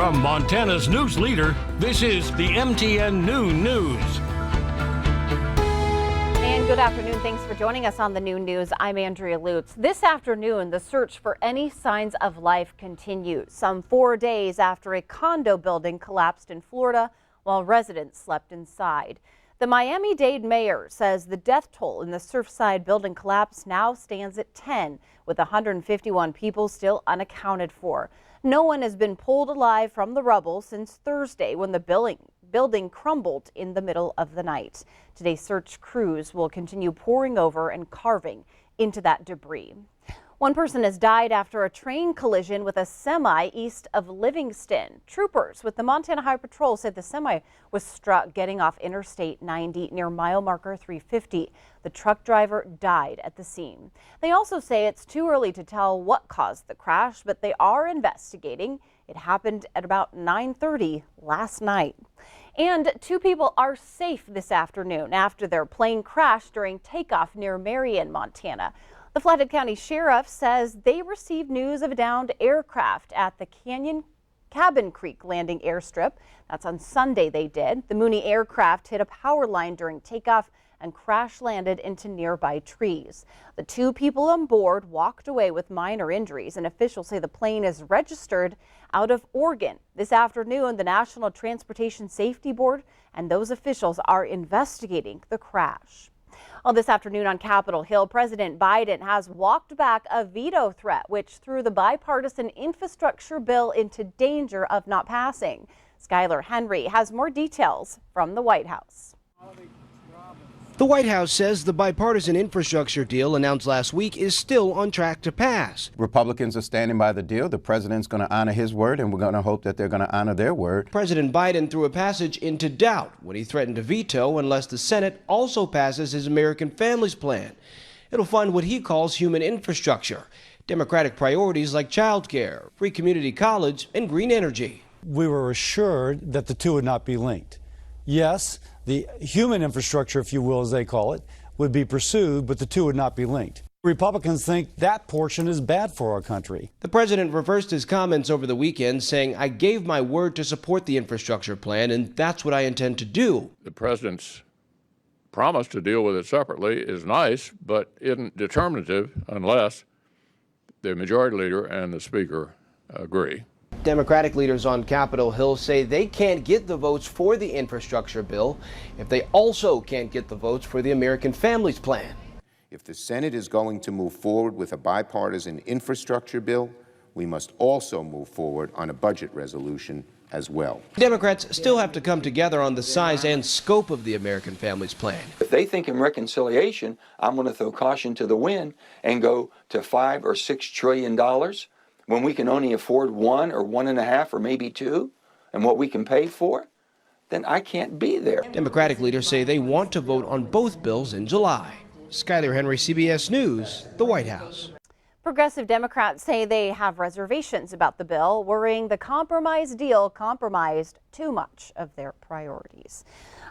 From Montana's news leader, this is the MTN Noon News. And good afternoon. Thanks for joining us on the Noon News. I'm Andrea Lutz. This afternoon, the search for any signs of life continues. Some 4 days after a condo building collapsed in Florida while residents slept inside. The Miami-Dade mayor says the death toll in the Surfside building collapse now stands at 10, with 151 people still unaccounted for. No one has been pulled alive from the rubble since Thursday when the building crumbled in the middle of the night. Today's search crews will continue pouring over and carving into that debris. One person has died after a train collision with a semi east of Livingston. Troopers with the Montana Highway Patrol said the semi was struck getting off Interstate 90 near mile marker 350. The truck driver died at the scene. They also say it's too early to tell what caused the crash, but they are investigating. It happened at about 9:30 last night. And 2 people are safe this afternoon after their plane crashed during takeoff near Marion, Montana. The Flathead County Sheriff says they received news of a downed aircraft at the Cabin Creek Landing airstrip. That's on Sunday they did. The Mooney aircraft hit a power line during takeoff and crash landed into nearby trees. The 2 people on board walked away with minor injuries, and officials say the plane is registered out of Oregon. This afternoon, the National Transportation Safety Board and those officials are investigating the crash. Well, this afternoon on Capitol Hill, President Biden has walked back a veto threat, which threw the bipartisan infrastructure bill into danger of not passing. Skylar Henry has more details from the White House. The White House says the bipartisan infrastructure deal announced last week is still on track to pass. Republicans are standing by the deal. The president's going to honor his word, and we're going to hope that they're going to honor their word. President Biden threw a passage into doubt when he threatened to veto unless the Senate also passes his American Families Plan. It'll fund what he calls human infrastructure, Democratic priorities like child care, free community college, and green energy. We were assured that the two would not be linked. Yes, the human infrastructure, if you will, as they call it, would be pursued, but the two would not be linked. Republicans think that portion is bad for our country. The president reversed his comments over the weekend, saying, "I gave my word to support the infrastructure plan, and that's what I intend to do." The president's promise to deal with it separately is nice, but isn't determinative unless the majority leader and the speaker agree. Democratic leaders on Capitol Hill say they can't get the votes for the infrastructure bill if they also can't get the votes for the American Families Plan. If the Senate is going to move forward with a bipartisan infrastructure bill, we must also move forward on a budget resolution as well. Democrats still have to come together on the size and scope of the American Families Plan. If they think in reconciliation, I'm going to throw caution to the wind and go to $5 or $6 trillion when we can only afford 1 or 1.5 or maybe 2, and what we can pay for, then I can't be there. Democratic leaders say they want to vote on both bills in July. Skylar Henry, CBS News, the White House. Progressive Democrats say they have reservations about the bill, worrying the compromise deal compromised too much of their priorities.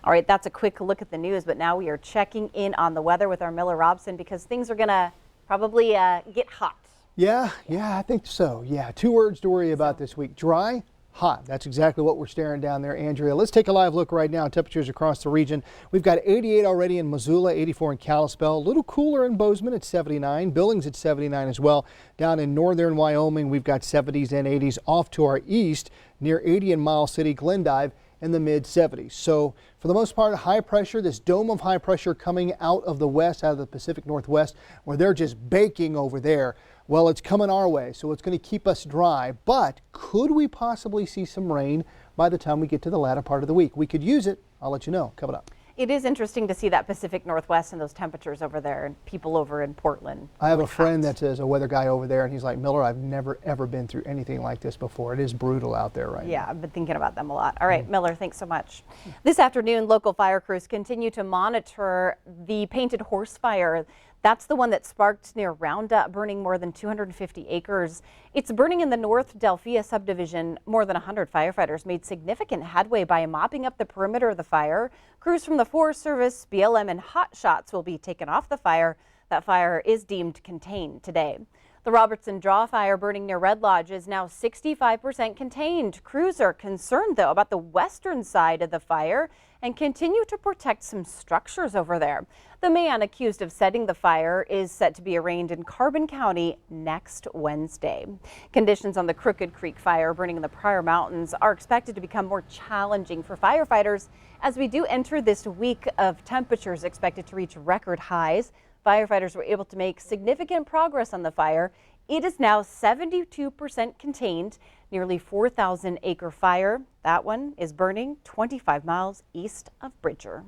All right, that's a quick look at the news, but now we are checking in on the weather with our Miller Robson because things are going to probably get hot. Yeah, I think so. Yeah, 2 words to worry about this week. Dry, hot. That's exactly what we're staring down there, Andrea. Let's take a live look right now. Temperatures across the region. We've got 88 already in Missoula, 84 in Kalispell. A little cooler in Bozeman at 79. Billings at 79 as well. Down in northern Wyoming, we've got 70s and 80s. Off to our east, near 80 in Miles City, Glendive, in the mid 70s. So for the most part, high pressure, this dome of high pressure coming out of the west, out of the Pacific Northwest, where they're just baking over there. Well, it's coming our way, so it's going to keep us dry, but could we possibly see some rain by the time we get to the latter part of the week? We could use it. I'll let you know coming up. It is interesting to see that Pacific Northwest and those temperatures over there and people over in Portland. I have a friend that is a weather guy over there, and he's like, Miller, I've never, ever been through anything like this before. It is brutal out there right now. Yeah, I've been thinking about them a lot. All right, Miller, thanks so much. This afternoon, local fire crews continue to monitor the Painted Horse Fire. That's the one that sparked near Roundup, burning more than 250 acres. It's burning in the North Delphia subdivision. More than 100 firefighters made significant headway by mopping up the perimeter of the fire. Crews from the Forest Service, BLM, and Hot Shots will be taken off the fire. That fire is deemed contained today. The Robertson Draw fire burning near Red Lodge is now 65% contained. Crews are concerned, though, about the western side of the fire and continue to protect some structures over there. The man accused of setting the fire is set to be arraigned in Carbon County next Wednesday. Conditions on the Crooked Creek fire burning in the Pryor Mountains are expected to become more challenging for firefighters as we do enter this week of temperatures expected to reach record highs. Firefighters were able to make significant progress on the fire. It is now 72% contained, nearly 4,000 acre fire. That one is burning 25 miles east of Bridger.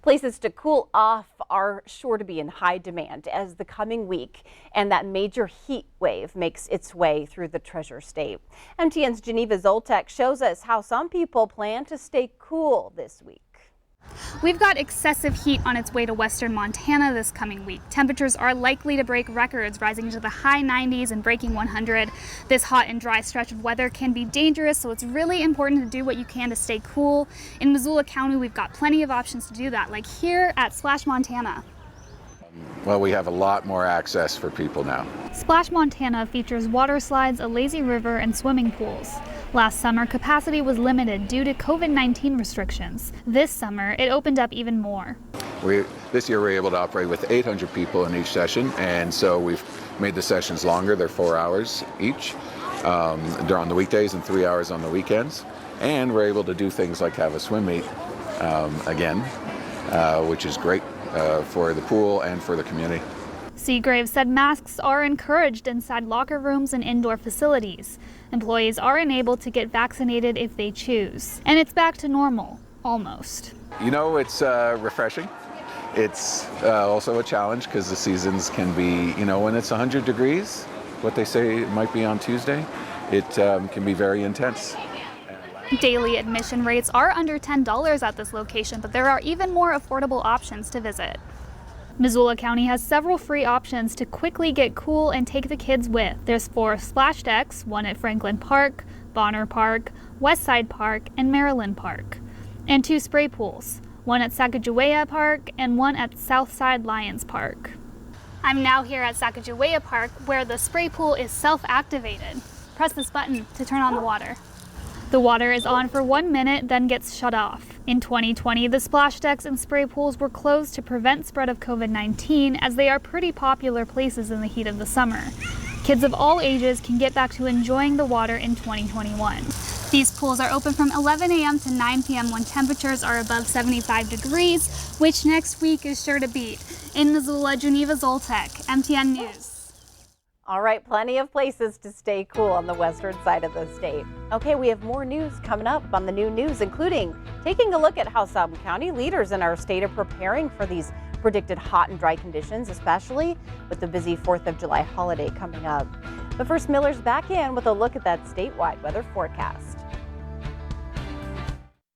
Places to cool off are sure to be in high demand as the coming week and that major heat wave makes its way through the Treasure State. MTN's Geneva Zoltek shows us how some people plan to stay cool this week. We've got excessive heat on its way to western Montana this coming week. Temperatures are likely to break records, rising to the high 90s and breaking 100. This hot and dry stretch of weather can be dangerous, so it's really important to do what you can to stay cool. In Missoula County, we've got plenty of options to do that, like here at Splash Montana. Well, we have a lot more access for people now. Splash Montana features water slides, a lazy river, and swimming pools. Last summer, capacity was limited due to COVID-19 restrictions. This summer, it opened up even more. This year, we're able to operate with 800 people in each session, and so we've made the sessions longer. They're 4 hours each. They're on the weekdays and 3 hours on the weekends. And we're able to do things like have a swim meet again, which is great for the pool and for the community. Seagrave said masks are encouraged inside locker rooms and indoor facilities. Employees are enabled to get vaccinated if they choose. And it's back to normal, almost. You know, it's refreshing. It's also a challenge because the seasons can be, when it's 100 degrees, what they say it might be on Tuesday, it can be very intense. Daily admission rates are under $10 at this location, but there are even more affordable options to visit. Missoula County has several free options to quickly get cool and take the kids with. There's 4 splash decks, one at Franklin Park, Bonner Park, Westside Park, and Maryland Park. And 2 spray pools, one at Sacagawea Park and one at Southside Lions Park. I'm now here at Sacagawea Park where the spray pool is self-activated. Press this button to turn on the water. The water is on for 1 minute, then gets shut off. In 2020, the splash decks and spray pools were closed to prevent spread of COVID-19 as they are pretty popular places in the heat of the summer. Kids of all ages can get back to enjoying the water in 2021. These pools are open from 11 a.m. to 9 p.m. when temperatures are above 75 degrees, which next week is sure to beat. In Missoula, Geneva Zoltek, MTN News. All right, plenty of places to stay cool on the western side of the state. Okay, we have more news coming up on the New News, including taking a look at how some county leaders in our state are preparing for these predicted hot and dry conditions, especially with the busy 4th of July holiday coming up. But first, Miller's back in with a look at that statewide weather forecast.